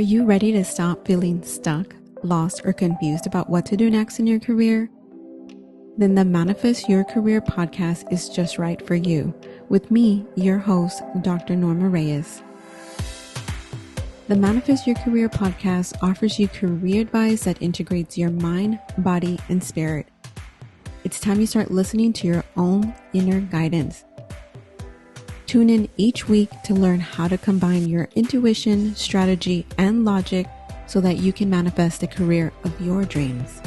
Are you ready to stop feeling stuck, lost, or confused about what to do next in your career? Then the Manifest Your Career podcast is just right for you, with me, your host, Dr. Norma Reyes. The Manifest Your Career podcast offers you career advice that integrates your mind, body, and spirit. It's time you start listening to your own inner guidance. Tune in each week to learn how to combine your intuition, strategy, and logic so that you can manifest the career of your dreams.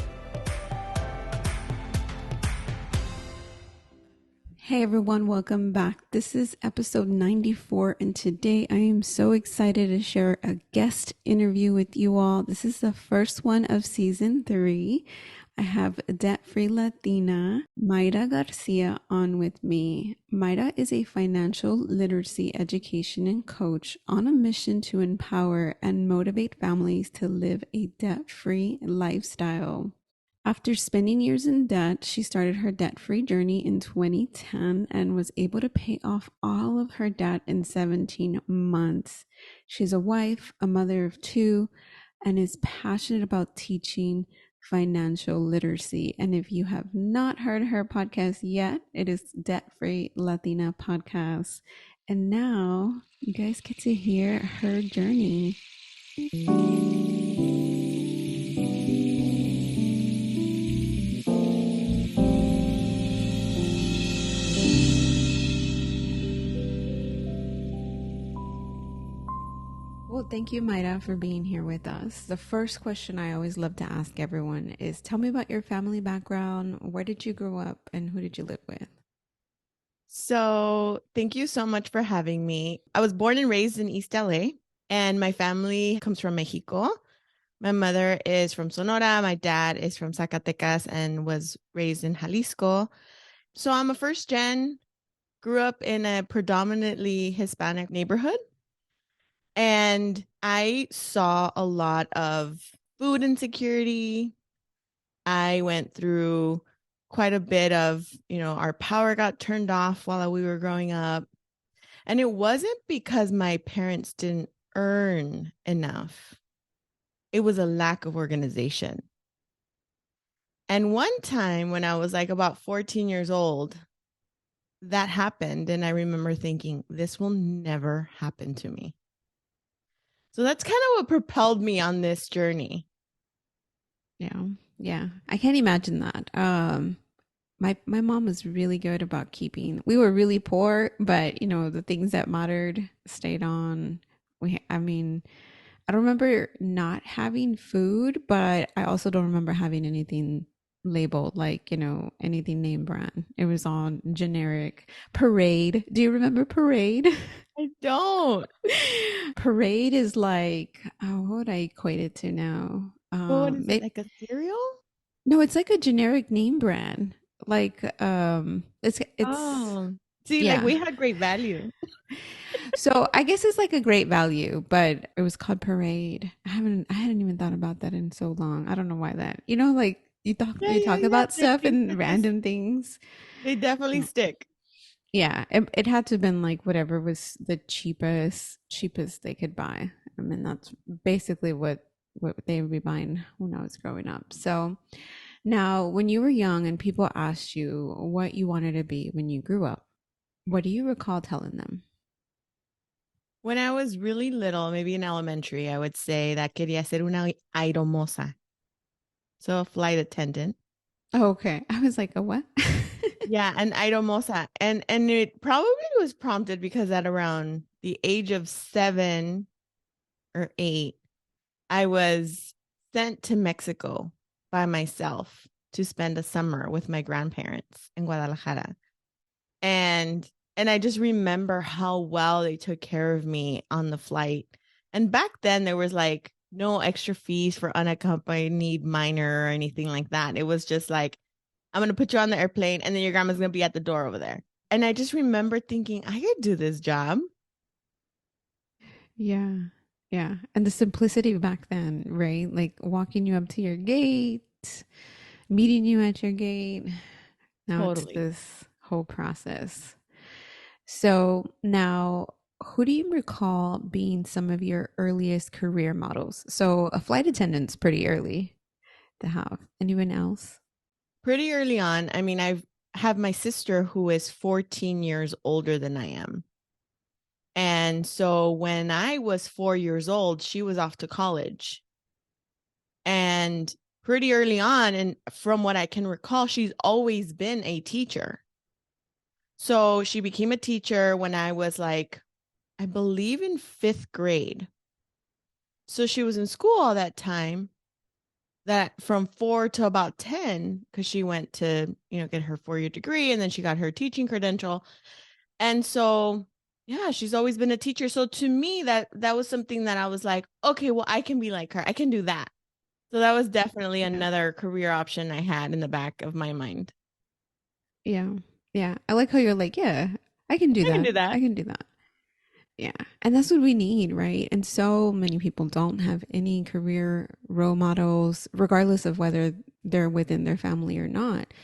Hey everyone, welcome back. This is episode 94, and today I am so excited to share a guest interview with you all. This is the first one of season 3. I have Debt-Free Latina, Mayra Garcia, on with me. Mayra is a financial literacy education and coach on a mission to empower and motivate families to live a debt-free lifestyle. After spending years in debt, she started her debt-free journey in 2010 and was able to pay off all of her debt in 17 months. She's a wife, a mother of 2, and is passionate about teaching financial literacy. And if you have not heard her podcast yet, it is Debt-Free Latina podcast. And now you guys get to hear her journey. Well, thank you, Mayra, for being here with us. The first question I always love to ask everyone is, tell me about your family background. Where did you grow up and who did you live with? So thank you so much for having me. I was born and raised in East LA, and my family comes from Mexico. My mother is from Sonora. My dad is from Zacatecas and was raised in Jalisco. So I'm a first gen, grew up in a predominantly Hispanic neighborhood. And I saw a lot of food insecurity. I went through quite a bit of, our power got turned off while we were growing up. And it wasn't because my parents didn't earn enough. It was a lack of organization. And one time when I was like about 14 years old, that happened. And I remember thinking, this will never happen to me. So that's kind of what propelled me on this journey. Yeah. I can't imagine that. My mom was really good about keeping. We were really poor, but the things that mattered stayed on. I don't remember not having food, but I also don't remember having anything labeled like, anything name brand. It was all generic. Parade. Do you remember Parade? I don't. Parade is like, what would I equate it to now? What is it, like a cereal? No, it's like a generic name brand. Like it's See, yeah. like we had great value. So I guess it's like a great value, but it was called Parade. I hadn't even thought about that in so long. I don't know why that. Like you talk about stuff and random things. They definitely stick. Yeah, it had to have been like whatever was the cheapest they could buy. I mean, that's basically what they would be buying when I was growing up. So now, when you were young and people asked you what you wanted to be when you grew up, what do you recall telling them? When I was really little, maybe in elementary, I would say that quería ser una aeromoza. So a flight attendant. Oh, okay. I was like, a what? Yeah, an aeromoza. And it probably was prompted because at around the age of 7 or 8, I was sent to Mexico by myself to spend a summer with my grandparents in Guadalajara. And I just remember how well they took care of me on the flight. And back then there was like no extra fees for unaccompanied minor or anything like that. It was just like, I'm going to put you on the airplane and then your grandma's going to be at the door over there. And I just remember thinking, I could do this job. Yeah. Yeah. And the simplicity back then, right? Like walking you up to your gate, meeting you at your gate. Now Totally. it's this whole process. So now who do you recall being some of your earliest career models? So a flight attendant's pretty early to have. Anyone else? Pretty early on. I mean, I have my sister who is 14 years older than I am. And so when I was 4 years old, she was off to college. And pretty early on, and from what I can recall, she's always been a teacher. So she became a teacher when I was like, I believe in fifth grade. So she was in school all that time, that from 4 to about 10, because she went to, get her 4-year degree and then she got her teaching credential. And so, yeah, she's always been a teacher. So to me, that was something that I was like, okay, well, I can be like her. I can do that. So that was definitely Yeah. another career option I had in the back of my mind. Yeah. Yeah. I like how you're like, yeah, I can do I can that. do that. I can do that. Yeah. And that's what we need, right? And so many people don't have any career role models, regardless of whether they're within their family or not.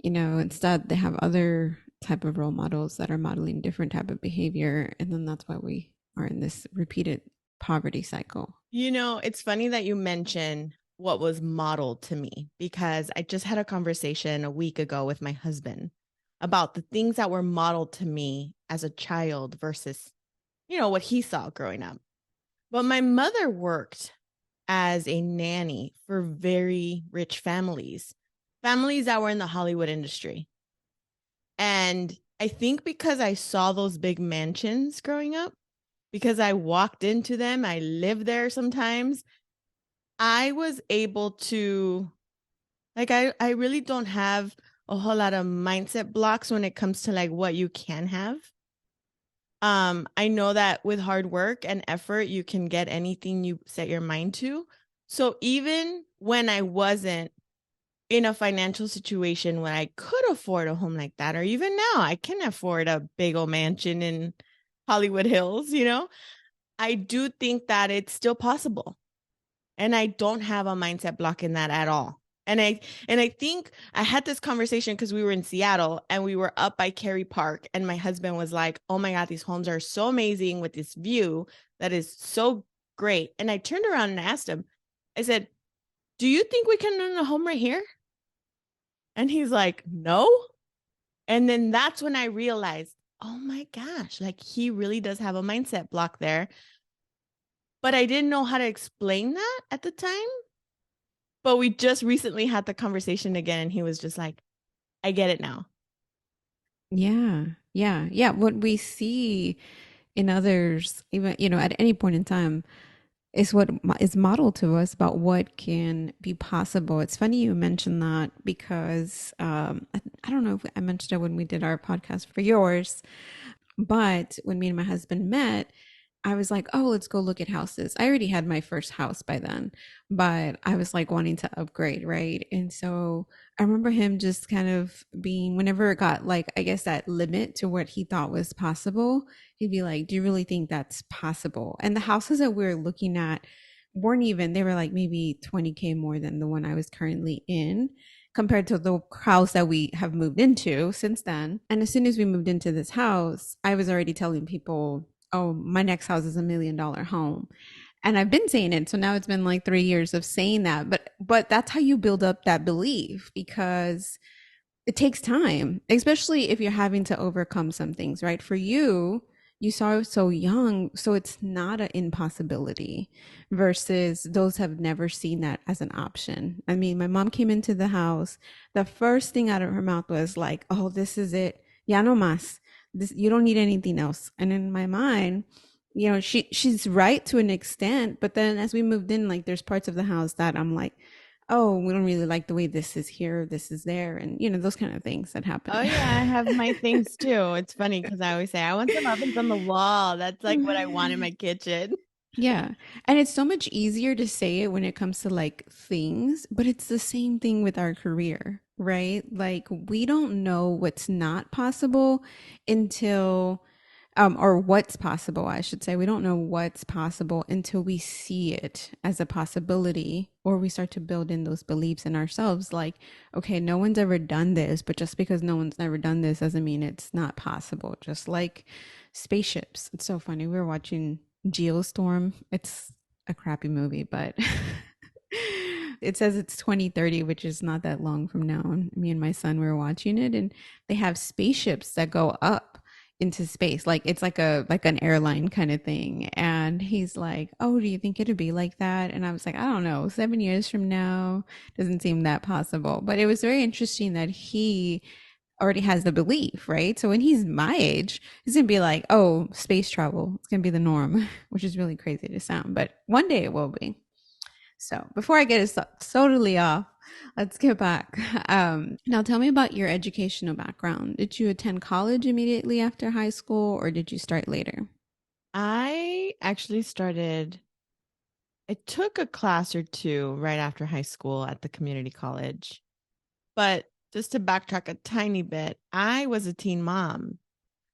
Instead they have other type of role models that are modeling different type of behavior. And then that's why we are in this repeated poverty cycle. It's funny that you mention what was modeled to me because I just had a conversation a week ago with my husband about the things that were modeled to me as a child versus, what he saw growing up. But my mother worked as a nanny for very rich families, families that were in the Hollywood industry. And I think because I saw those big mansions growing up, because I walked into them, I lived there sometimes, I was able to, like, I really don't have a whole lot of mindset blocks when it comes to like what you can have. I know that with hard work and effort, you can get anything you set your mind to. So even when I wasn't in a financial situation where I could afford a home like that, or even now I can afford a big old mansion in Hollywood Hills, I do think that it's still possible. And I don't have a mindset block in that at all. And I think I had this conversation because we were in Seattle and we were up by Cary Park, and my husband was like, "Oh my God, these homes are so amazing with this view that is so great." And I turned around and asked him, I said, "Do you think we can own a home right here?" And he's like, "No." And then that's when I realized, oh my gosh, like he really does have a mindset block there. But I didn't know how to explain that at the time. But we just recently had the conversation again, and he was just like, I get it now. Yeah. Yeah. Yeah. What we see in others, even, at any point in time, is what is modeled to us about what can be possible. It's funny you mentioned that because I don't know if I mentioned it when we did our podcast for yours, but when me and my husband met, I was like, oh, let's go look at houses. I already had my first house by then, but I was like wanting to upgrade, right? And so I remember him just kind of being, whenever it got like, I guess that limit to what he thought was possible, he'd be like, do you really think that's possible? And the houses that we were looking at weren't even, they were like maybe 20K more than the one I was currently in compared to the house that we have moved into since then. And as soon as we moved into this house, I was already telling people, oh, my next house is $1 million home. And I've been saying it. So now it's been like 3 years of saying that. But that's how you build up that belief because it takes time, especially if you're having to overcome some things, right? For you, you saw it so young, so it's not an impossibility versus those have never seen that as an option. I mean, my mom came into the house, the first thing out of her mouth was like, "Oh, this is it. Ya no más. This you don't need anything else." And in my mind, she's right to an extent, but then as we moved in, like there's parts of the house that I'm like, oh, we don't really like the way this is here, this is there, and those kind of things that happen. Oh yeah, I have my things too. It's funny because I always say I want some ovens on the wall. That's like what I want in my kitchen. Yeah. And it's so much easier to say it when it comes to like things, but it's the same thing with our career, right? Like we don't know what's not possible until Or what's possible, I should say. We don't know what's possible until we see it as a possibility, or we start to build in those beliefs in ourselves. Like, okay, no one's ever done this, but just because no one's never done this doesn't mean it's not possible. Just like spaceships. It's so funny. We were watching Geostorm. It's a crappy movie, but it says it's 2030, which is not that long from now. And me and my son were watching it, and they have spaceships that go up into space, like it's like an airline kind of thing. And he's like, oh, do you think it'd be like that? And I was like, I don't know, 7 years from now doesn't seem that possible. But it was very interesting that he already has the belief, right? So when he's my age, he's gonna be like, oh, space travel, it's gonna be the norm. Which is really crazy to sound, but one day it will be. So before I get us totally off, let's get back. Now, tell me about your educational background. Did you attend college immediately after high school, or did you start later? I actually started, I took a class or two right after high school at the community college. But just to backtrack a tiny bit, I was a teen mom.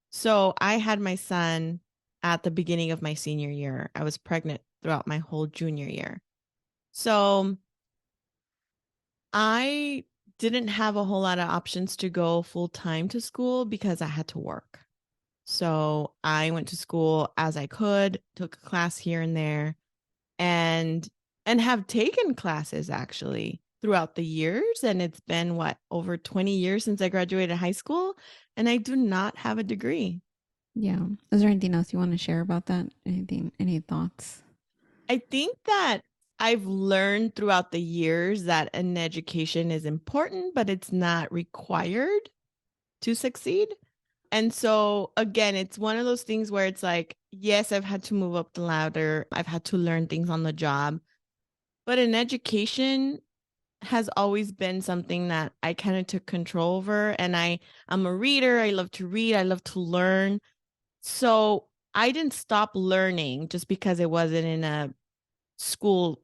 So I had my son at the beginning of my senior year. I was pregnant throughout my whole junior year. So I didn't have a whole lot of options to go full time to school because I had to work. So I went to school as I could, took a class here and there, and have taken classes actually throughout the years. And it's been what, over 20 years since I graduated high school, and I do not have a degree. Yeah. Is there anything else you want to share about that? Anything, any thoughts? I think that I've learned throughout the years that an education is important, but it's not required to succeed. And so, again, it's one of those things where it's like, yes, I've had to move up the ladder, I've had to learn things on the job, but an education has always been something that I kind of took control over. And I'm a reader. I love to read. I love to learn. So I didn't stop learning just because it wasn't in a school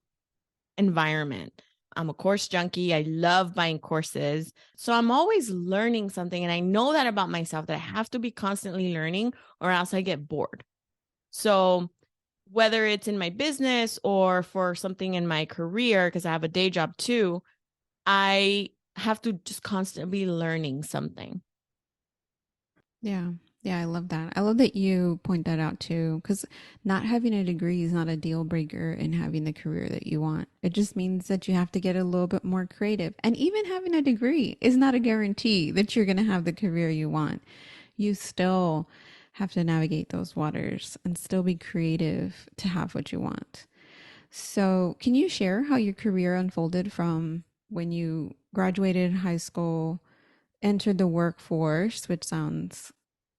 environment. I'm a course junkie. I love buying courses. So I'm always learning something. And I know that about myself, that I have to be constantly learning or else I get bored. So whether it's in my business or for something in my career, because I have a day job too, I have to just constantly be learning something. Yeah. Yeah, I love that. I love that you point that out too, because not having a degree is not a deal breaker in having the career that you want. It just means that you have to get a little bit more creative. And even having a degree is not a guarantee that you're going to have the career you want. You still have to navigate those waters and still be creative to have what you want. So, can you share how your career unfolded from when you graduated high school, entered the workforce, which sounds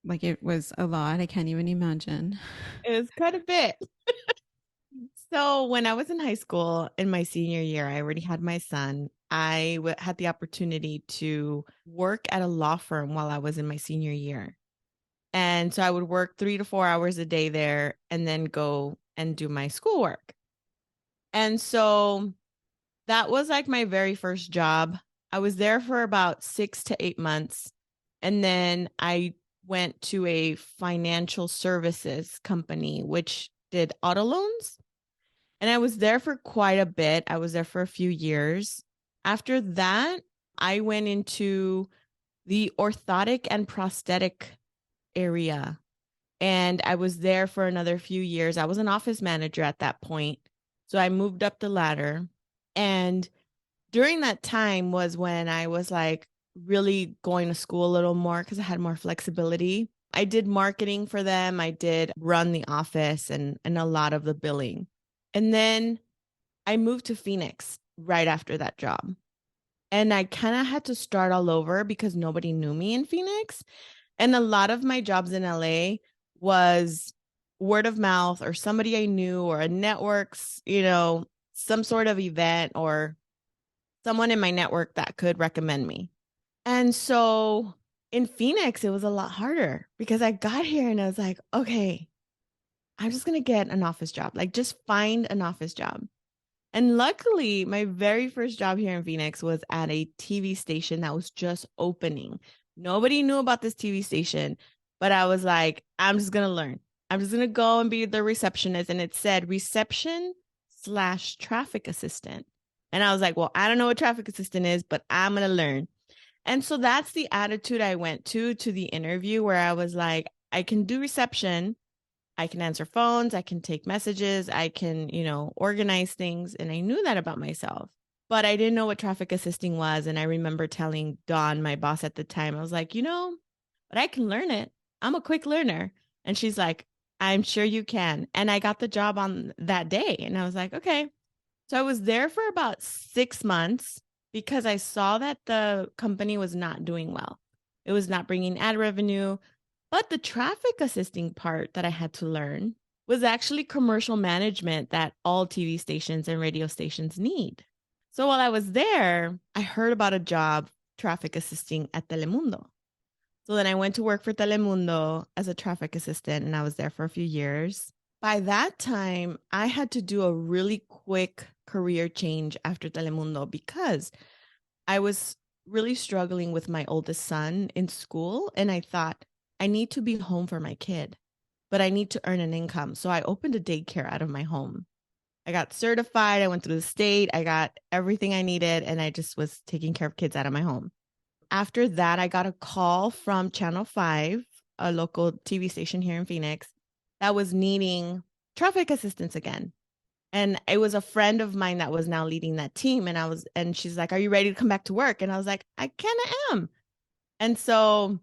like it was a lot. I can't even imagine. It was quite a bit. So when I was in high school in my senior year, I already had my son. Had the opportunity to work at a law firm while I was in my senior year. And so I would work 3 to 4 hours a day there and then go and do my schoolwork. And so that was like my very first job. I was there for about 6 to 8 months. And then I went to a financial services company, which did auto loans. And I was there for quite a bit. I was there for a few years. After that, I went into the orthotic and prosthetic area. And I was there for another few years. I was an office manager at that point. So I moved up the ladder. And during that time was when I was like really going to school a little more because I had more flexibility. I did marketing for them. I did run the office and a lot of the billing. And then I moved to Phoenix right after that job. And I kind of had to start all over because nobody knew me in Phoenix. And a lot of my jobs in LA was word of mouth or somebody I knew or a network's, some sort of event or someone in my network that could recommend me. And so in Phoenix, it was a lot harder because I got here and I was like, okay, I'm just going to get an office job, like just find an office job. And luckily, my very first job here in Phoenix was at a TV station that was just opening. Nobody knew about this TV station. But I was like, I'm just going to learn. I'm just going to go and be the receptionist. And it said reception slash traffic assistant. And I was like, well, I don't know what traffic assistant is, but I'm going to learn. And so that's the attitude I went to the interview, where I was like, I can do reception. I can answer phones. I can take messages. I can, organize things. And I knew that about myself, but I didn't know what traffic assisting was. And I remember telling Dawn, my boss at the time, I was like, but I can learn it. I'm a quick learner. And she's like, I'm sure you can. And I got the job on that day. And I was like, okay. So I was there for about 6 months because I saw that the company was not doing well. It was not bringing ad revenue. But the traffic assisting part that I had to learn was actually commercial management that all TV stations and radio stations need. So while I was there, I heard about a job traffic assisting at Telemundo. So then I went to work for Telemundo as a traffic assistant, and I was there for a few years. By that time, I had to do a really quick career change after Telemundo because I was really struggling with my oldest son in school. And I thought, I need to be home for my kid, but I need to earn an income. So I opened a daycare out of my home. I got certified. I went through the state. I got everything I needed. And I just was taking care of kids out of my home. After that, I got a call from Channel 5, a local TV station here in Phoenix, that was needing traffic assistance again. And it was a friend of mine that was now leading that team. And she's like, "Are you ready to come back to work?" And I was like, "I kind of am." And so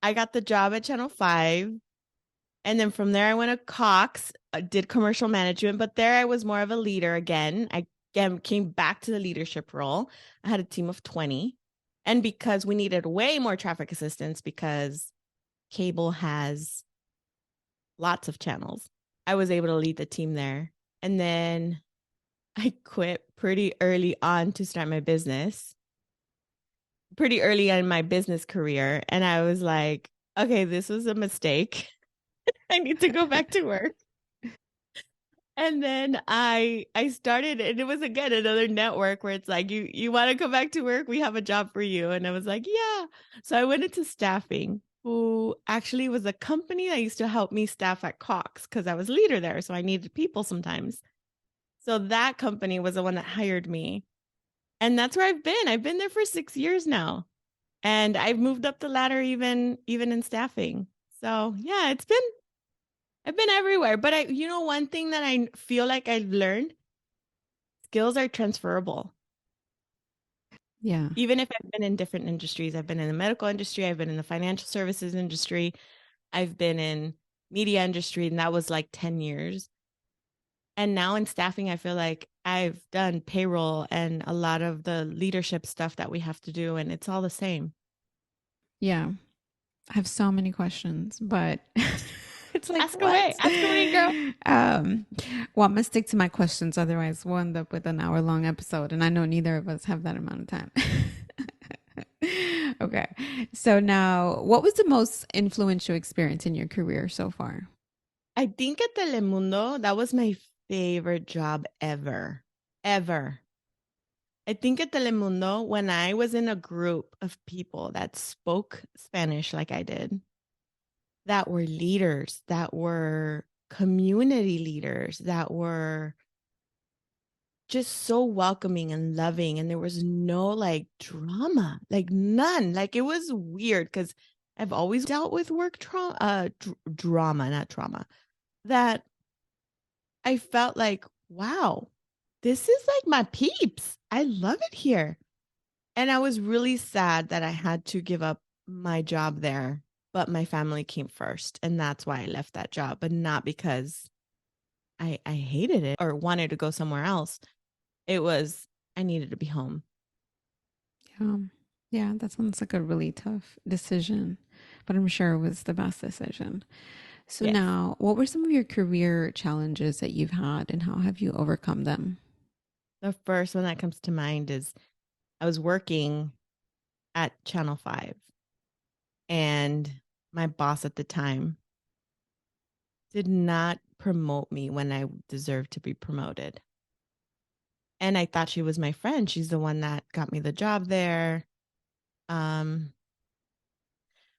I got the job at Channel 5. And then from there, I went to Cox, did commercial management, but there I was more of a leader again. I again came back to the leadership role. I had a team of 20. And because we needed way more traffic assistance because cable has lots of channels, I was able to lead the team there. And then I quit pretty early on to start my business, pretty early in my business career. And I was like, okay, this was a mistake. I need to go back to work. And then I started, and it was again another network where it's like, you want to come back to work? We have a job for you. And I was like, yeah. So I went into staffing, who actually was a company that used to help me staff at Cox because I was leader there. So I needed people sometimes. So that company was the one that hired me. And that's where I've been. I've been there for 6 years now. And I've moved up the ladder even in staffing. So yeah, I've been everywhere. But one thing that I feel like I've learned, skills are transferable. Yeah. Even if I've been in different industries, I've been in the medical industry, I've been in the financial services industry, I've been in media industry, and that was like 10 years. And now in staffing, I feel like I've done payroll and a lot of the leadership stuff that we have to do, and it's all the same. Yeah. I have so many questions, but it's like, what? Ask away, girl. Um, well, I'm going to stick to my questions. Otherwise, we'll end up with an hour-long episode. And I know neither of us have that amount of time. Okay. So now, what was the most influential experience in your career so far? I think at Telemundo, that was my favorite job ever. Ever. I think at Telemundo, when I was in a group of people that spoke Spanish like I did, that were leaders, that were community leaders, that were just so welcoming and loving. And there was no like drama, like none. Like it was weird because I've always dealt with work trauma, drama, not trauma, that I felt like, wow, this is like my peeps. I love it here. And I was really sad that I had to give up my job there, but my family came first. And that's why I left that job, but not because I hated it or wanted to go somewhere else. It was, I needed to be home. Yeah. Yeah, that sounds like a really tough decision, but I'm sure it was the best decision. So Yes. now, what were some of your career challenges that you've had and how have you overcome them? The first one that comes to mind is I was working at Channel 5, and my boss at the time did not promote me when I deserved to be promoted. And I thought she was my friend. She's the one that got me the job there. Um,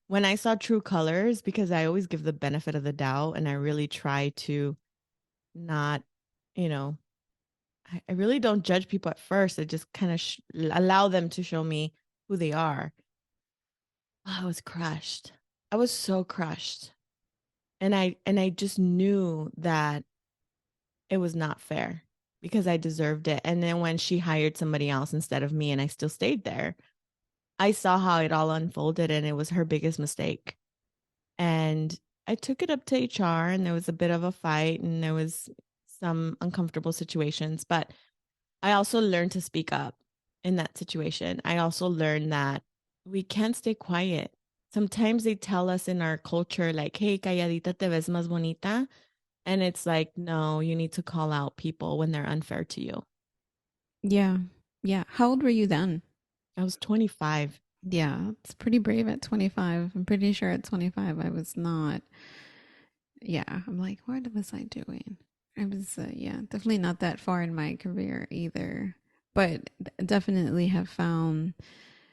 when I saw true colors, because I always give the benefit of the doubt and I really try to not, you know, I really don't judge people at first. I just kind of allow them to show me who they are. I was crushed. I was so crushed. And I just knew that it was not fair because I deserved it. And then when she hired somebody else instead of me and I still stayed there, I saw how it all unfolded and it was her biggest mistake. And I took it up to HR and there was a bit of a fight and there was some uncomfortable situations, but I also learned to speak up in that situation. I also learned that we can't stay quiet. Sometimes they tell us in our culture, like, hey, calladita te ves más bonita. And it's like, no, you need to call out people when they're unfair to you. Yeah. Yeah. How old were you then? I was 25. Yeah, it's pretty brave at 25. I'm pretty sure at 25 I was not. Yeah, I'm like, what was I doing? I was, yeah, definitely not that far in my career either. But definitely have found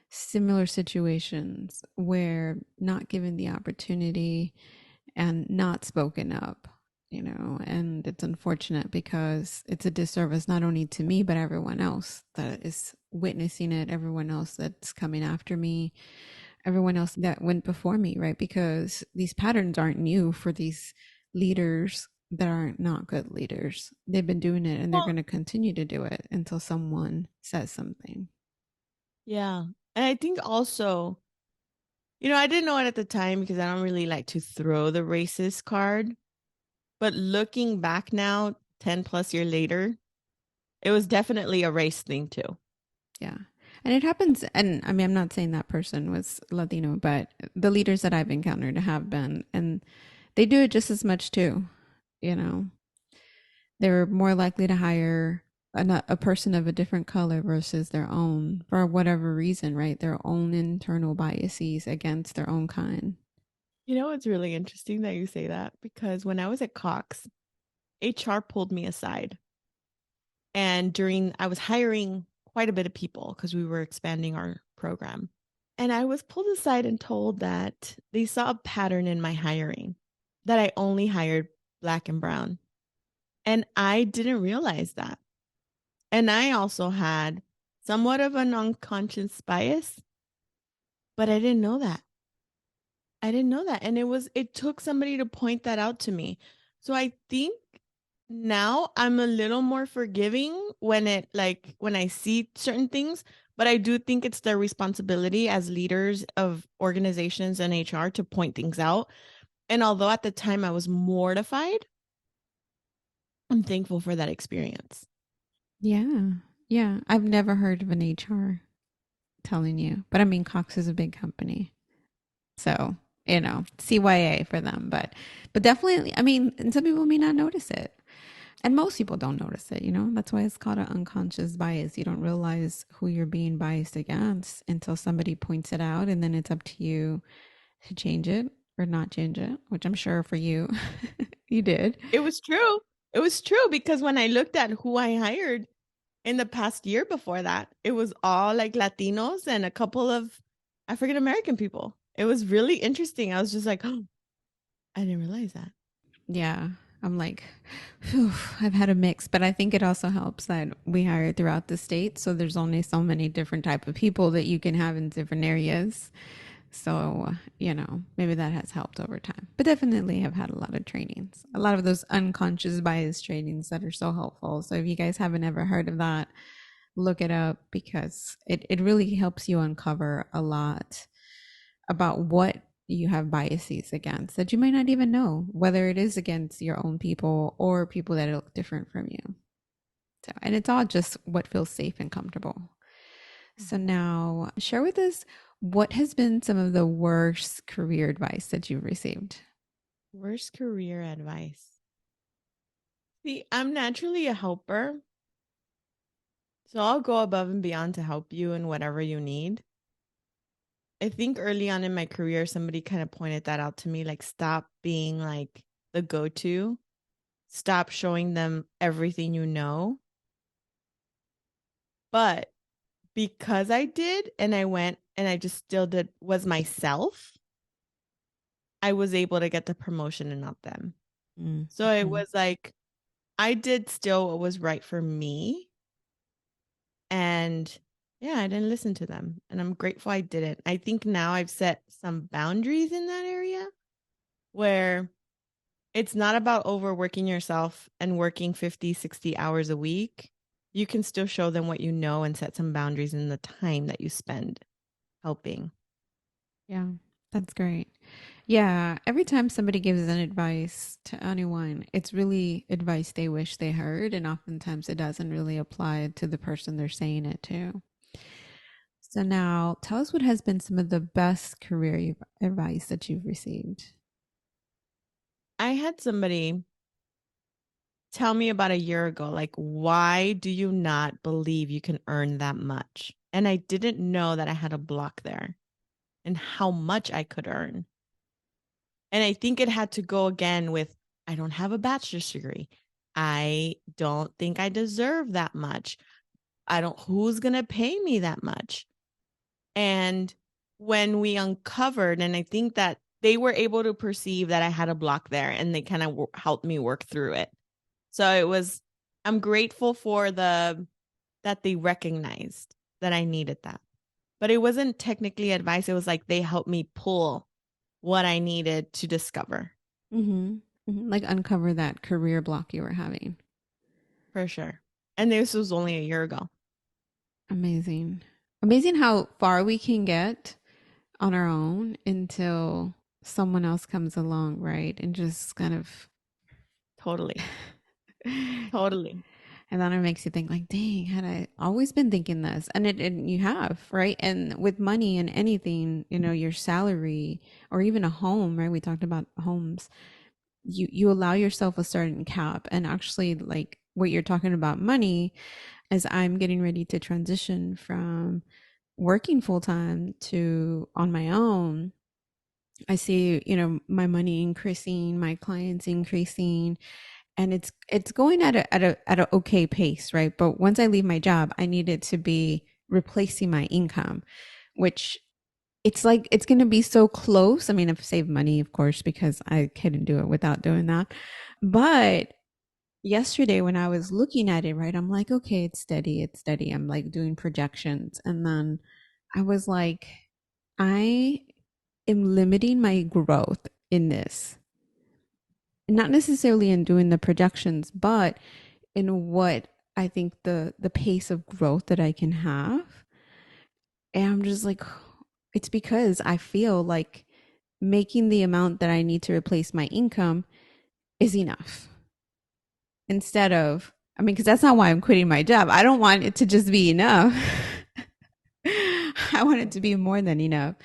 similar situations where not given the opportunity and not spoken up, and it's unfortunate because it's a disservice not only to me, but everyone else that is witnessing it, everyone else that's coming after me, everyone else that went before me, right? Because these patterns aren't new for these leaders that are not good leaders. They've been doing it and they're Well, going to continue to do it until someone says something. yeah. And I think also, I didn't know it at the time because I don't really like to throw the racist card. But looking back now, 10 plus year later, it was definitely a race thing too. Yeah. And it happens. And I mean, I'm not saying that person was Latino, but the leaders that I've encountered have been, and they do it just as much too. You know, they're more likely to hire a person of a different color versus their own for whatever reason, right? Their own internal biases against their own kind. You know, it's really interesting that you say that because when I was at Cox, HR pulled me aside. And I was hiring quite a bit of people because we were expanding our program. And I was pulled aside and told that they saw a pattern in my hiring, that I only hired Black and brown. And I didn't realize that. And I also had somewhat of an unconscious bias, but I didn't know that. I didn't know that. And it took somebody to point that out to me. So I think now I'm a little more forgiving when I see certain things, but I do think it's their responsibility as leaders of organizations and HR to point things out. And although at the time I was mortified, I'm thankful for that experience. Yeah. Yeah. I've never heard of an HR telling you, but I mean, Cox is a big company. So, CYA for them, but definitely, I mean, and some people may not notice it. And most people don't notice it. That's why it's called an unconscious bias. You don't realize who you're being biased against until somebody points it out, and then it's up to you to change it or not change it, which I'm sure for you, you did. It was true. It was true because when I looked at who I hired in the past year before that, it was all like Latinos and a couple of African American people. It was really interesting. I was just like, oh, I didn't realize that. Yeah. I'm like, phew, I've had a mix, but I think it also helps that we hire throughout the state. So there's only so many different type of people that you can have in different areas. So, maybe that has helped over time. But definitely have had a lot of trainings, a lot of those unconscious bias trainings that are so helpful. So if you guys haven't ever heard of that, look it up because it really helps you uncover a lot about what you have biases against that you might not even know, whether it is against your own people or people that look different from you. So, and it's all just what feels safe and comfortable. So Mhm. now share with us what has been some of the worst career advice that you've received? Worst career advice. See, I'm naturally a helper. So I'll go above and beyond to help you in whatever you need. I think early on in my career, somebody kind of pointed that out to me like, stop being like the go to, stop showing them everything you know. But because I did and I went and I just still did was myself, I was able to get the promotion and not them. So it Mm-hmm. was like I did still what was right for me. And yeah, I didn't listen to them. And I'm grateful I didn't. I think now I've set some boundaries in that area where it's not about overworking yourself and working 50, 60 hours a week. You can still show them what you know and set some boundaries in the time that you spend helping. Yeah, that's great. Yeah, every time somebody gives an advice to anyone, it's really advice they wish they heard, and oftentimes it doesn't really apply to the person they're saying it to. So now, tell us what has been some of the best career advice that you've received. I had somebody tell me about a year ago, like, why do you not believe you can earn that much? And I didn't know that I had a block there and how much I could earn. And I think it had to go again with I don't have a bachelor's degree. I don't think I deserve that much. I don't, who's going to pay me that much? And when we uncovered, and I think that they were able to perceive that I had a block there and they kind of helped me work through it. So it was, I'm grateful for that they recognized that I needed that. But it wasn't technically advice. It was like they helped me pull what I needed to discover. Mm-hmm. Mm-hmm. Like uncover that career block you were having. For sure. And this was only a year ago. Amazing. Amazing how far we can get on our own until someone else comes along, right? And just kind of Totally. Totally. and then it makes you think like, dang, had I always been thinking this? And you have, right? And with money and anything, your salary or even a home, right? We talked about homes. You allow yourself a certain cap. And actually like what you're talking about money, as I'm getting ready to transition from working full time to on my own, I see, my money increasing, my clients increasing, and it's going at a okay pace, right? But once I leave my job, I need it to be replacing my income, which it's like it's going to be so close. I mean, I've saved money, of course, because I couldn't do it without doing that. But yesterday when I was looking at it, right, I'm like, okay, it's steady, it's steady. I'm like doing projections, and then I was like, I am limiting my growth in this, not necessarily in doing the projections, but in what I think the pace of growth that I can have. And I'm just like, it's because I feel like making the amount that I need to replace my income is enough. Instead of, I mean, because that's not why I'm quitting my job. I don't want it to just be enough. I want it to be more than enough.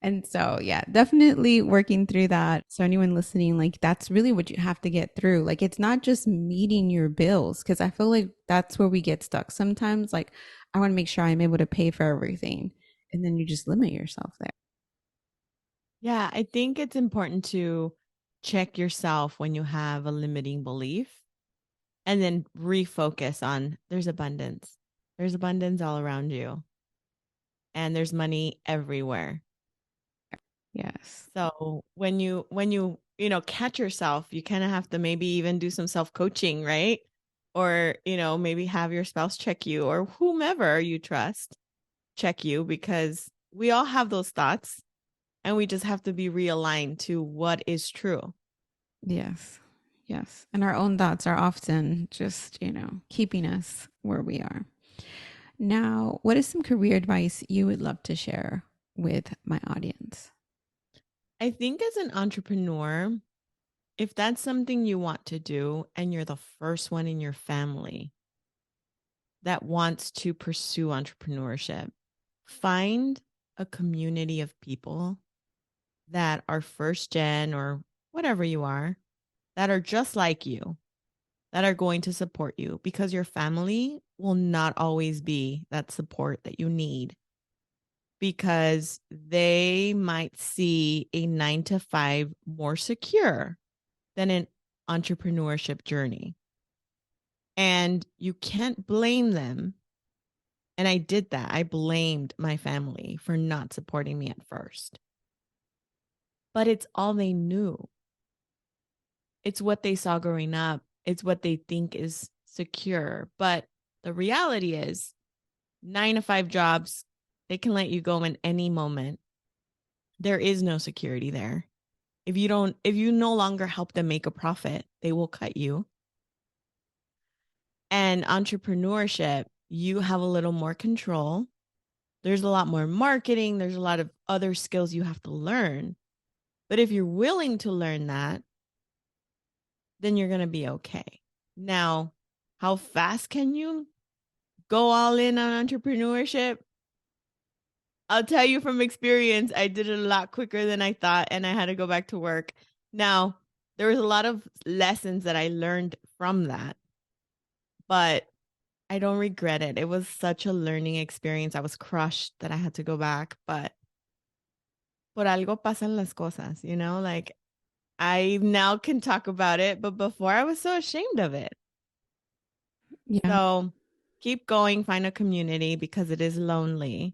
And so, yeah, definitely working through that. So, anyone listening, like, that's really what you have to get through. Like, it's not just meeting your bills, because I feel like that's where we get stuck sometimes. Like, I want to make sure I'm able to pay for everything. And then you just limit yourself there. Yeah, I think it's important to check yourself when you have a limiting belief and then refocus on there's abundance. There's abundance all around you and there's money everywhere. Yes. So when you catch yourself, you kind of have to maybe even do some self-coaching, right? Or, maybe have your spouse check you or whomever you trust check you because we all have those thoughts and we just have to be realigned to what is true. Yes. Yes. And our own thoughts are often just, keeping us where we are. Now, what is some career advice you would love to share with my audience? I think as an entrepreneur, if that's something you want to do and you're the first one in your family that wants to pursue entrepreneurship, find a community of people that are first gen or whatever you are, that are just like you, that are going to support you because your family will not always be that support that you need because they might see a 9 to 5 more secure than an entrepreneurship journey. And you can't blame them. And I did that. I blamed my family for not supporting me at first. but it's all they knew. It's what they saw growing up. It's what they think is secure. But the reality is 9 to 5 jobs, they can let you go in any moment. There is no security there. If you no longer help them make a profit, they will cut you. And entrepreneurship, you have a little more control. There's a lot more marketing. There's a lot of other skills you have to learn. But if you're willing to learn that, then you're going to be okay. Now, how fast can you go all in on entrepreneurship? I'll tell you from experience, I did it a lot quicker than I thought, and I had to go back to work. Now, there was a lot of lessons that I learned from that, but I don't regret it. It was such a learning experience. I was crushed that I had to go back, but por algo pasan las cosas, like I now can talk about it, but before I was so ashamed of it. Yeah. So keep going, find a community because it is lonely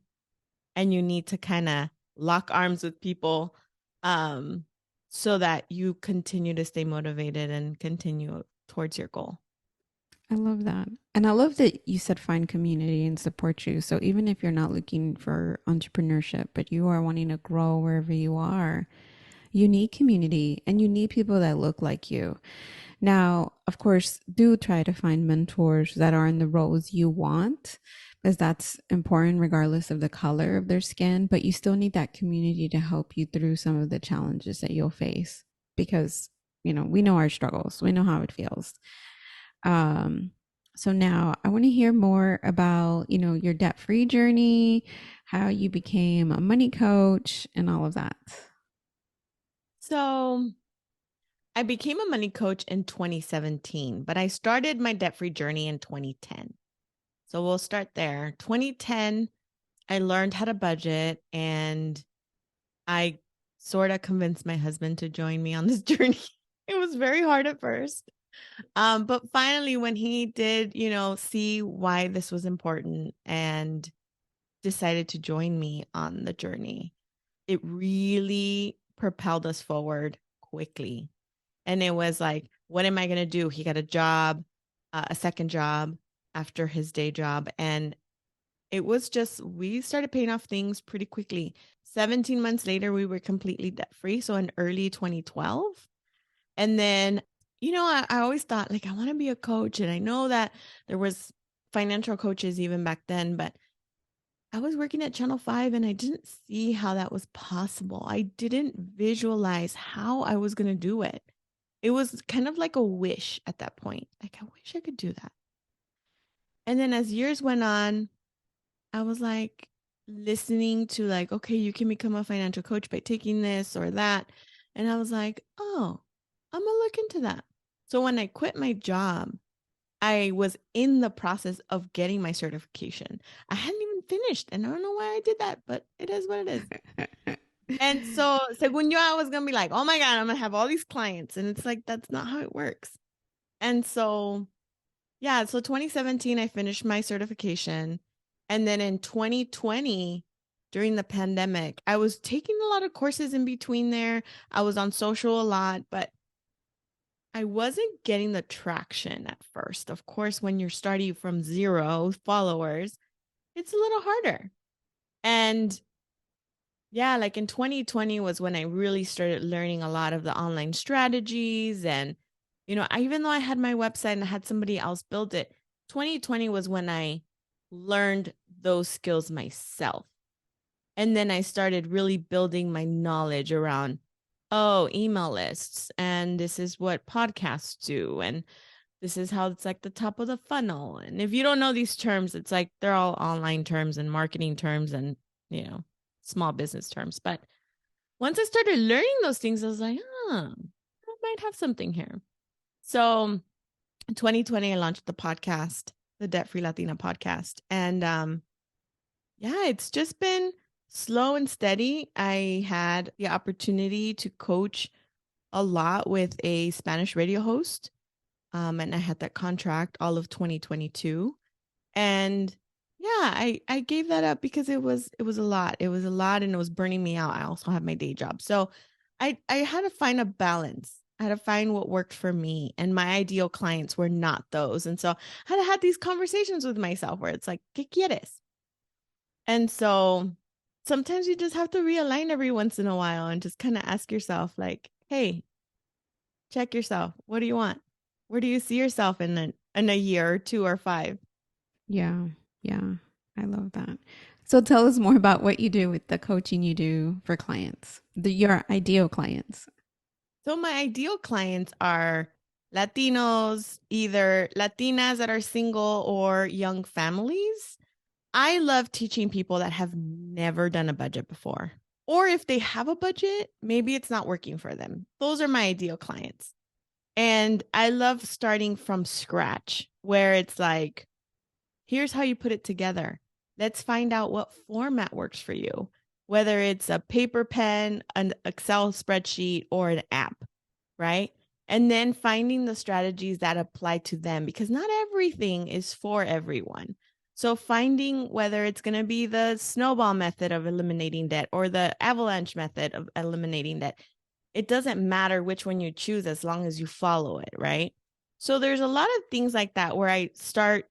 and you need to kind of lock arms with people so that you continue to stay motivated and continue towards your goal. I love that. And I love that you said find community and support you. So even if you're not looking for entrepreneurship, but you are wanting to grow wherever you are, you need community and you need people that look like you. Now, of course, do try to find mentors that are in the roles you want, because that's important regardless of the color of their skin, but you still need that community to help you through some of the challenges that you'll face because, we know our struggles. We know how it feels. Um, so now I want to hear more about, your debt-free journey, how you became a money coach and all of that. So I became a money coach in 2017, but I started my debt-free journey in 2010. So we'll start there. 2010, I learned how to budget and I sort of convinced my husband to join me on this journey. It was very hard at first. But finally, when he did, see why this was important and decided to join me on the journey, it really propelled us forward quickly. And it was like, what am I going to do? He got a job, a second job after his day job. And it was just, we started paying off things pretty quickly. 17 months later, we were completely debt free. So in early 2012. And then, I always thought like, I want to be a coach. And I know that there was financial coaches even back then, but I was working at Channel 5 and I didn't see how that was possible. I didn't visualize how I was going to do it. It was kind of like a wish at that point. Like, I wish I could do that. And then as years went on, I was like listening to like, okay, you can become a financial coach by taking this or that. And I was like, oh, I'm going to look into that. So when I quit my job, I was in the process of getting my certification. I hadn't even finished, and I don't know why I did that, but it is what it is. And so, según yo, I was going to be like, oh my God, I'm going to have all these clients. And it's like, that's not how it works. And so, yeah, so 2017, I finished my certification. And then in 2020, during the pandemic, I was taking a lot of courses in between there. I was on social a lot, but I wasn't getting the traction at first. Of course, when you're starting from 0 followers, it's a little harder. And yeah, like in 2020 was when I really started learning a lot of the online strategies. And, even though I had my website and I had somebody else build it, 2020 was when I learned those skills myself. And then I started really building my knowledge around, email lists. And this is what podcasts do. And this is how it's like the top of the funnel. And if you don't know these terms, it's like they're all online terms and marketing terms and, small business terms. But once I started learning those things, I was like, I might have something here. So in 2020, I launched the podcast, the Debt-Free Latina podcast. And yeah, it's just been slow and steady. I had the opportunity to coach a lot with a Spanish radio host. And I had that contract all of 2022. And yeah, I gave that up because it was a lot. It was a lot and it was burning me out. I also have my day job. So I had to find a balance. I had to find what worked for me. And my ideal clients were not those. And so I had to have these conversations with myself where it's like, ¿qué quieres? And so sometimes you just have to realign every once in a while and just kind of ask yourself, like, hey, check yourself. What do you want? Where do you see yourself in a year or two or five? Yeah. Yeah. I love that. So tell us more about what you do with the coaching you do for clients, your ideal clients. So my ideal clients are Latinos, either Latinas that are single or young families. I love teaching people that have never done a budget before. Or if they have a budget, maybe it's not working for them. Those are my ideal clients. And I love starting from scratch, where it's like, here's how you put it together. Let's find out what format works for you, whether it's a paper pen, an Excel spreadsheet, or an app, right? And then finding the strategies that apply to them because not everything is for everyone. So finding whether it's going to be the snowball method of eliminating debt or the avalanche method of eliminating debt, it doesn't matter which one you choose as long as you follow it, right? So there's a lot of things like that where I start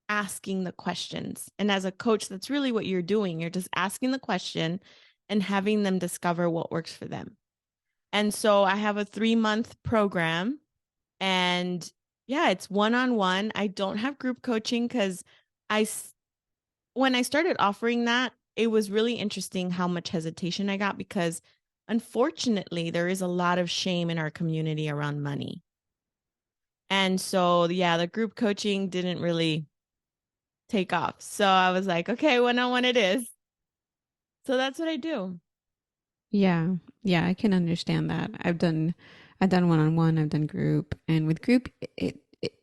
asking the questions. And as a coach, that's really what you're doing. You're just asking the question and having them discover what works for them. And so I have a 3-month program and yeah, it's one-on-one. I don't have group coaching because I, when I started offering that, it was really interesting how much hesitation I got because unfortunately, there is a lot of shame in our community around money. And so, yeah, the group coaching didn't really take off. So I was like, okay, one-on-one it is. So that's what I do. Yeah. Yeah, I can understand that. I've done one-on-one, I've done group, and with group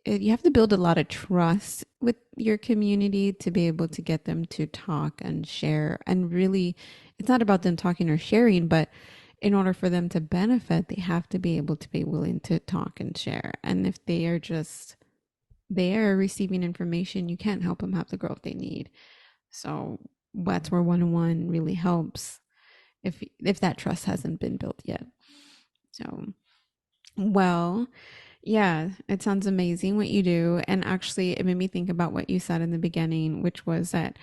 you have to build a lot of trust with your community to be able to get them to talk and share. And really, it's not about them talking or sharing, but in order for them to benefit, they have to be able to be willing to talk and share. And if they are just there receiving information, you can't help them have the growth they need. So that's where one-on-one really helps if that trust hasn't been built yet. So, well, yeah, it sounds amazing what you do. And actually, it made me think about what you said in the beginning, which was that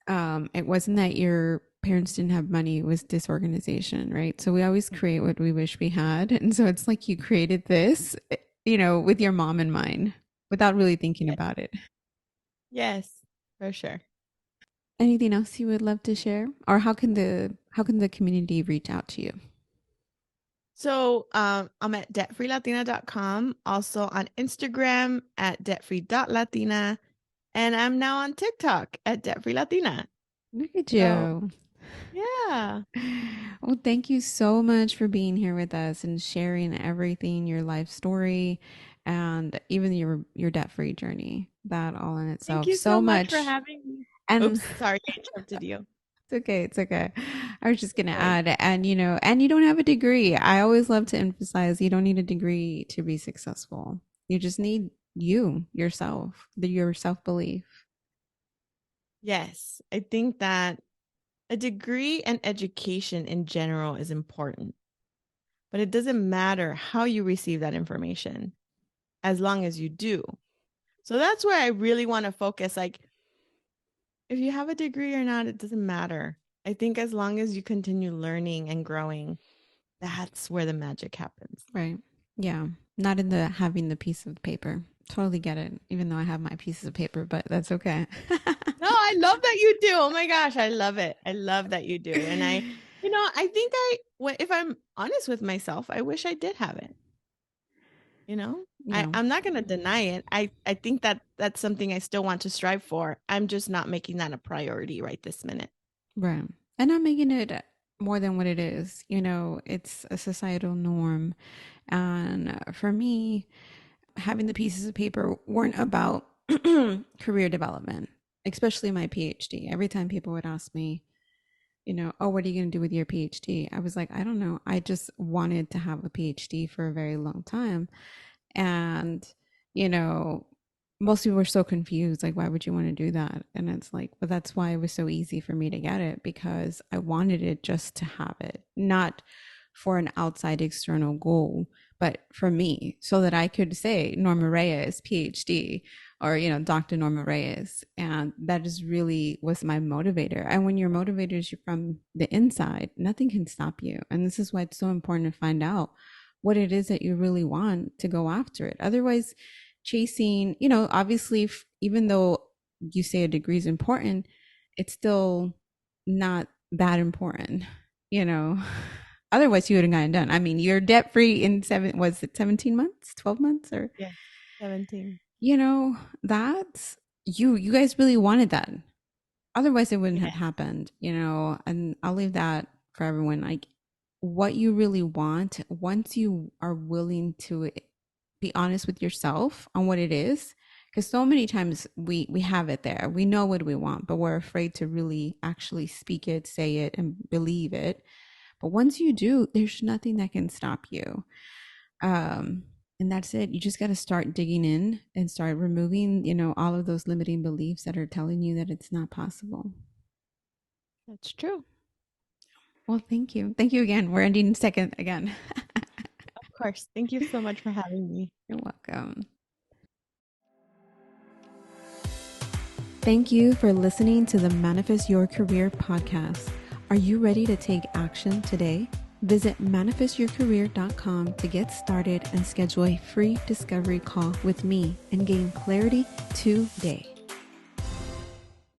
it wasn't that your parents didn't have money, it was disorganization, right? So we always create what we wish we had. And so it's like you created this, with your mom in mind without really thinking Yes, about it. yes, for sure. Anything else you would love to share? Or how can the community reach out to you? So I'm at debtfreelatina.com, also on Instagram at debtfree.latina, and I'm now on TikTok at debtfreelatina. Look at So you. yeah. Well, thank you so much for being here with us and sharing everything, your life story, and even your debt-free journey. That all in Thank itself you so so much for much. having me. And Oops, sorry, I interrupted you. it's okay, it's okay. I was just gonna No worries. add, and you don't have a degree. I always love to emphasize you don't need a degree to be successful. You just need yourself, your self-belief. Yes, I think that a degree and education in general is important, but it doesn't matter how you receive that information as long as you do. So that's where I really want to focus. Like, if you have a degree or not, it doesn't matter. I think as long as you continue learning and growing, that's where the magic happens. Right. Yeah. Not in the having the piece of paper. Totally get it. Even though I have my pieces of paper, but that's okay. No, I love that you do. Oh my gosh, I love it. I love that you do. And I think if I'm honest with myself, I wish I did have it. Yeah. I'm not going to deny it. I think that that's something I still want to strive for. I'm just not making that a priority right this minute. Right. And not making it more than what it is. It's a societal norm. And for me, having the pieces of paper weren't about career development, especially my PhD. Every time people would ask me, oh, what are you going to do with your PhD? I was like, I don't know. I just wanted to have a PhD for a very long time. And, you know, most people were so confused, like, why would you want to do that? And it's like, but that's why it was so easy for me to get it because I wanted it just to have it, not for an outside external goal, but for me, so that I could say Norma Reyes, PhD, or, Dr. Norma Reyes. And that is really was my motivator. And when your motivator is from the inside, nothing can stop you. And this is why it's so important to find out what it is that you really want to go after it. Otherwise, chasing, obviously, even though you say a degree is important, it's still not that important, you know. Otherwise, you would have gotten done. I mean, you're debt free in was it 17 months, 12 months, or Yes, 17. That's you guys really wanted that. Otherwise, it wouldn't have Yes, happened, and I'll leave that for everyone. Like, what you really want, once you are willing to be honest with yourself on what it is, because so many times we have it there, we know what we want, but we're afraid to really actually speak it, say it, and believe it. But once you do, there's nothing that can stop you. um and that's it. You just got to start digging in and start removing, all of those limiting beliefs that are telling you that it's not possible. that's true. Well, thank you again. We're ending second again. Of course. Thank you so much for having me. You're welcome. Thank you for listening to the Manifest Your Career podcast. Are you ready to take action today? Visit manifestyourcareer.com to get started and schedule a free discovery call with me and gain clarity today.